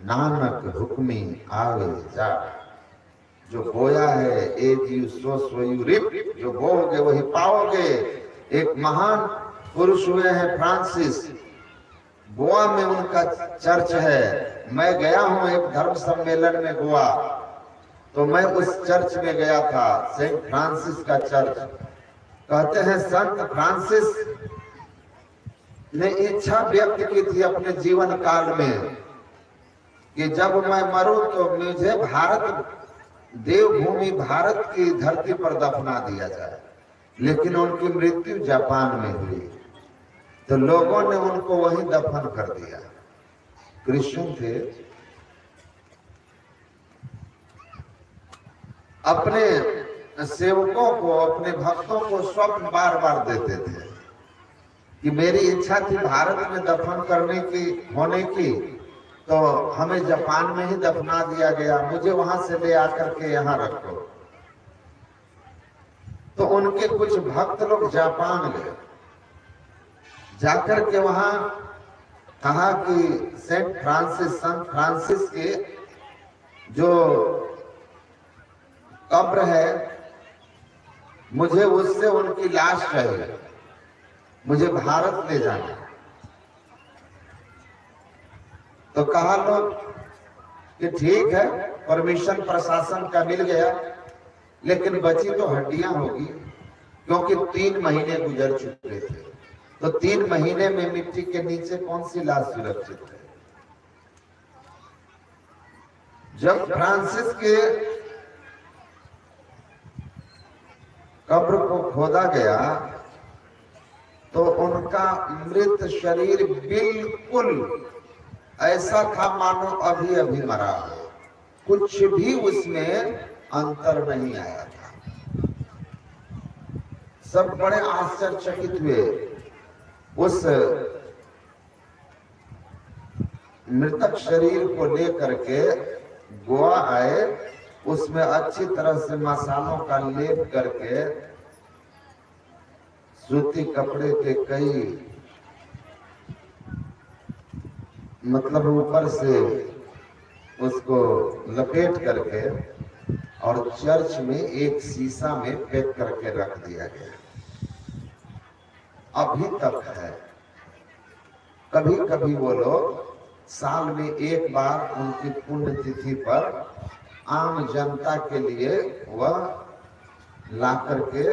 नानक हुक्मी आवे जा। जो बोया है as you sow you reap, जो बोओगे वही पाओगे। एक महान पुरुष हुए हैं फ्रांसिस, गोवा में उनका चर्च है। मैं गया हूं एक धर्म सम्मेलन में गोवा, तो मैं उस चर्च में गया था, सेंट फ्रांसिस का चर्च। कहते हैं संत फ्रांसिस ने इच्छा व्यक्त की थी अपने जीवन काल में कि जब मैं मरूं तो मुझे भारत, देवभूमि भारत की धरती पर दफना दिया जाए। लेकिन उनकी मृत्यु जापान में हुई, तो लोगों ने उनको वहीं दफन कर दिया। क्रिश्चियन थे, अपने सेवकों को, अपने भक्तों को स्वप्न बार बार देते थे कि मेरी इच्छा थी भारत में दफन करने की, होने की, तो हमें जापान में ही दफना दिया गया, मुझे वहां से ले आकर के यहाँ रखो। तो उनके कुछ भक्त लोग जापान गए, जाकर के वहां कहा कि सेंट फ्रांसिस, संत फ्रांसिस के जो कब्र है, मुझे उससे उनकी लाश चाहिए, मुझे भारत ले जाना। तो कहा लोग कि ठीक है, परमिशन प्रशासन का मिल गया, लेकिन बची तो हड्डियां होगी, क्योंकि 3 महीने गुजर चुके थे। तो 3 महीने में मिट्टी के नीचे कौन सी लाश सुरक्षित है। जब फ्रांसिस के कब्र को खोदा गया तो उनका मृत शरीर बिल्कुल ऐसा था मानो अभी अभी मरा हो, कुछ भी उसमें अंतर नहीं आया था। सब बड़े आश्चर्यचकित हुए। उस मृतक शरीर को लेकर के गोवा आए, उसमें अच्छी तरह से मसालों का लेप करके सूती कपड़े के कई, मतलब ऊपर से उसको लपेट करके और चर्च में एक शीशा में पैक करके रख दिया गया। अभी तक है। कभी कभी वो लोग साल में एक बार उनकी पुण्यतिथि पर आम जनता के लिए वह ला करके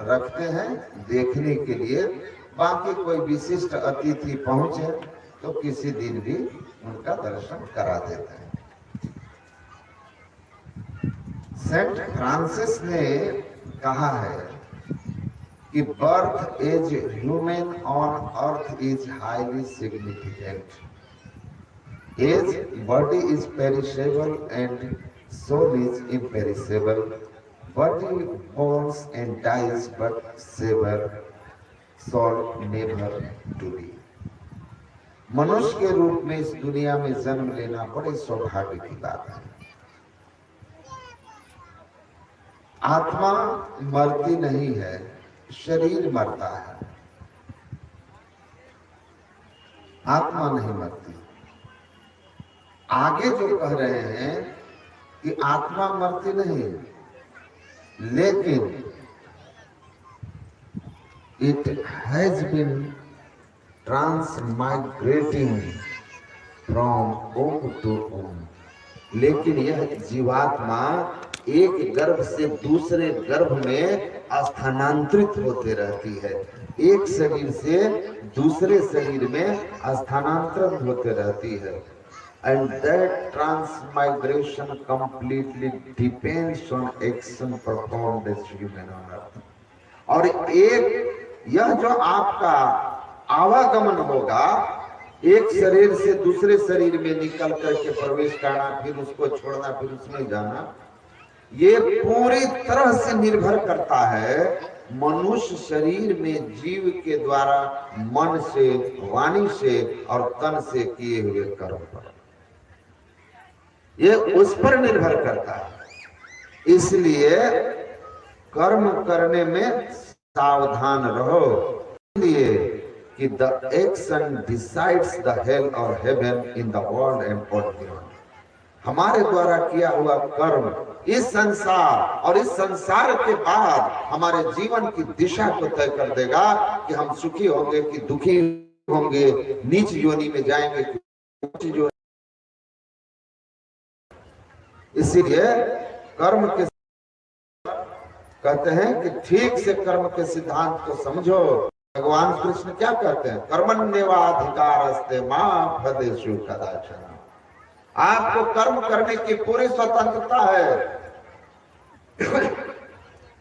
रखते हैं देखने के लिए। बाकी कोई विशिष्ट अतिथि पहुंचे तो किसी दिन भी उनका दर्शन करा देते हैं। सेंट फ्रांसिस ने कहा है कि birth as human on earth is highly significant. As body is perishable and soul is imperishable. Body borns and dies, but savor soul never to be. मनुष्य के रूप में इस दुनिया में जन्म लेना बड़े सौभाग्य की बात है। आत्मा मरती नहीं है, शरीर मरता है, आत्मा नहीं मरती। आगे जो कह रहे हैं कि आत्मा मरती नहीं, लेकिन it has been transmigrating from womb to womb. लेकिन यह जीवात्मा एक गर्भ से दूसरे गर्भ में स्थानांतरित होते रहती है, एक शरीर से दूसरे शरीर में स्थानांतरित होते रहती है। And that transmigration completely depends on action performed as human on earth. और एक यह जो आपका आवागमन होगा, एक शरीर से दूसरे शरीर में निकल करके प्रवेश करना, फिर उसको छोड़ना, फिर उसमें जाना, ये पूरी तरह से निर्भर करता है मनुष्य शरीर में जीव के द्वारा मन से, वाणी से और तन से किए हुए कर्म पर। ये उस पर निर्भर करता है। इसलिए कर्म करने में सावधान रहो, इसलिए कि the action decides the hell और heaven in the world and all beyond. हमारे द्वारा किया हुआ कर्म इस संसार और इस संसार के बाद हमारे जीवन की दिशा को तय कर देगा कि हम सुखी होंगे कि दुखी होंगे, नीच योनि में जाएंगे कि उच्च योनि। इसीलिए कर्म के कहते हैं कि ठीक से कर्म के सिद्धांत को समझो। भगवान कृष्ण क्या कहते हैं? कर्मण्येवाधिकारस्ते मा फलेषु कदाचन। आपको कर्म करने की पूरी स्वतंत्रता है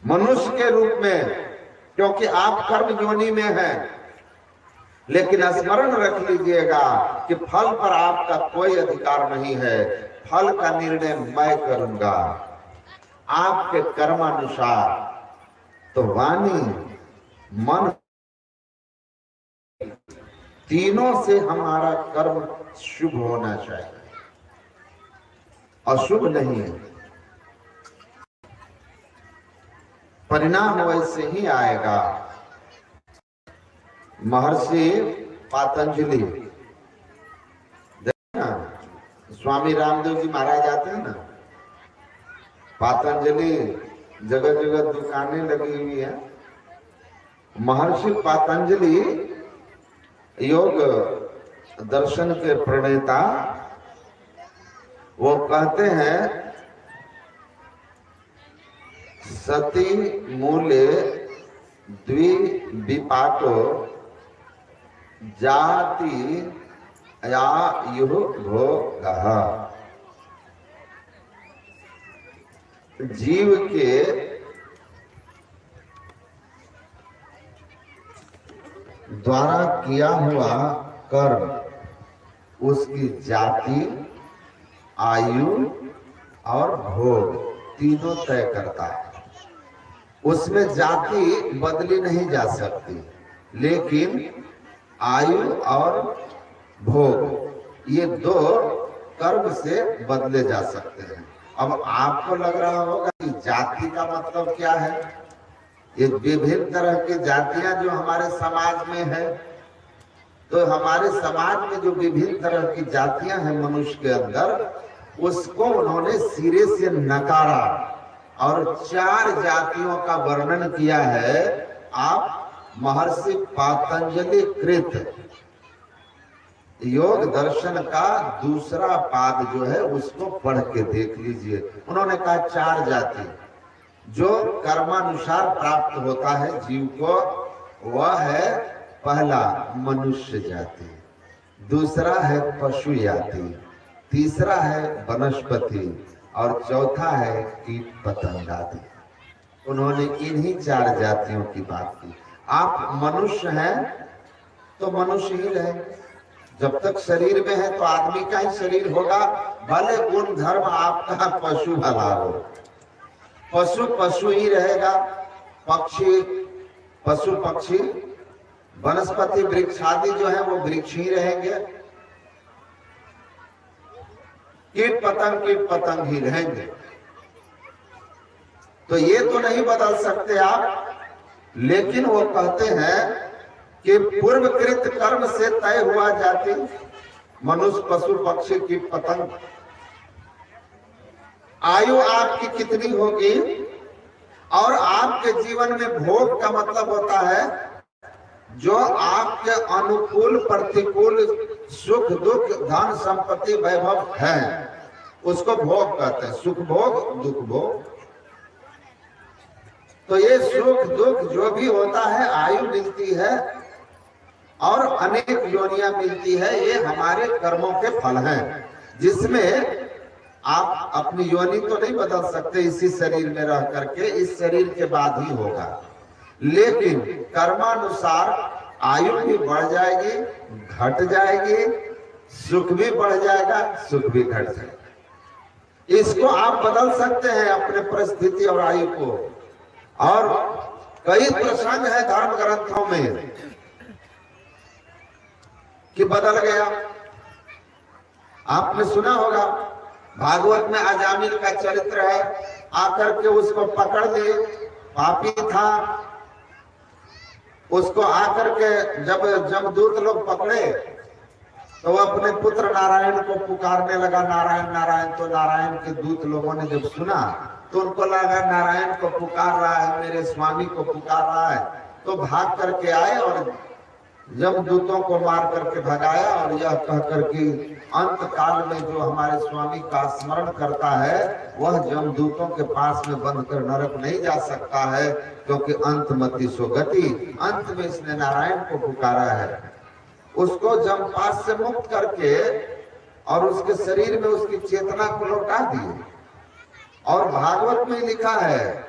मनुष्य के रूप में, क्योंकि आप कर्म योनि में हैं। लेकिन स्मरण रख लीजिएगा कि फल पर आपका कोई अधिकार नहीं है। फल का निर्णय मैं करूंगा आपके कर्मानुसार। तो वाणी, मन, तीनों से हमारा कर्म शुभ होना चाहिए, अशुभ नहीं है। परिणाम वैसे ही आएगा। महर्षि पातंजलि, देखना स्वामी रामदेव जी महाराज आते हैं ना, पातंजलि जगह जगह दुकानें लगी हुई है। महर्षि पातंजलि योग दर्शन के प्रणेता, वो कहते हैं सती मूले द्विविपाको जाति आयुः भोगः। जीव के द्वारा किया हुआ कर्म उसकी जाति, आयु और भोग तीनों तय करता है। उसमें जाति बदली नहीं जा सकती, लेकिन आयु और भोग ये दो कर्म से बदले जा सकते हैं। अब आपको लग रहा होगा कि जाति का मतलब क्या है? ये विभिन्न तरह की जातियां जो हमारे समाज में है, तो हमारे समाज में जो विभिन्न तरह की जातियां हैं मनुष्य के अंदर, उसको उन्होंने सिरे से नकारा और 4 जातियों का वर्णन किया है। आप महर्षि पातंजलि कृत योग दर्शन का दूसरा पाद जो है उसको पढ़ के देख लीजिए। उन्होंने कहा 4 जाति जो कर्मानुसार प्राप्त होता है जीव को, वह है पहला मनुष्य जाति, दूसरा है पशु जाति, तीसरा है वनस्पति और चौथा है कीट पतंग आदि। उन्होंने इन्हीं 4 जातियों की बात की। आप मनुष्य हैं तो मनुष्य ही रहेंगे। जब तक शरीर में है तो आदमी का ही शरीर होगा, भले गुण धर्म आपका पशु भला हो। पशु पशु ही रहेगा, पक्षी पशु पक्षी, वनस्पति वृक्ष आदि जो है वो वृक्ष ही रहेंगे, कीट पतंग ही रहेंगे। तो ये तो नहीं बदल सकते आप। लेकिन वो कहते हैं कि पूर्वकृत कर्म से तय हुआ जाति मनुष्य, पशु, पक्षी, कीट पतंग। आयु आपकी कितनी होगी और आपके जीवन में भोग का मतलब होता है जो आपके अनुकूल प्रतिकूल सुख दुख धन संपत्ति वैभव है, उसको भोग कहते हैं। सुख भोग दुख भोग। तो ये सुख दुख जो भी होता है, आयु मिलती है और अनेक योनियां मिलती है, ये हमारे कर्मों के फल हैं, जिसमें आप अपनी योनि तो नहीं बदल सकते इसी शरीर में रह करके, इस शरीर के बाद ही होगा। लेकिन कर्मानुसार आयु भी बढ़ जाएगी, घट जाएगी, सुख भी बढ़ जाएगा, सुख भी घट जाएगा। इसको आप बदल सकते हैं अपने परिस्थिति और आयु को। और कई प्रसंग है धर्म ग्रंथों में कि बदल गया। आपने सुना होगा भागवत में अजामिल का चरित्र है, आकर के उसको पकड़ लिए, पापी था, उसको आकर के जब जमदूत लोग पकड़े तो वह अपने पुत्र नारायण को पुकारने लगा, नारायण नारायण। तो नारायण के दूत लोगों ने जब सुना तो उनको लगा नारायण को पुकार रहा है, मेरे स्वामी को पुकार रहा है। तो भाग करके आए और यमदूतों को मार करके भगाया और यह कह करके अंत काल में जो हमारे स्वामी का स्मरण करता है वह यमदूतों के पास में बंद कर नरक नहीं जा सकता है, क्योंकि अंतमति सो गति। अंत में इसने नारायण को पुकारा है, उसको जमपास से मुक्त करके और उसके शरीर में उसकी चेतना को लौटा दिए। और भागवत में लिखा है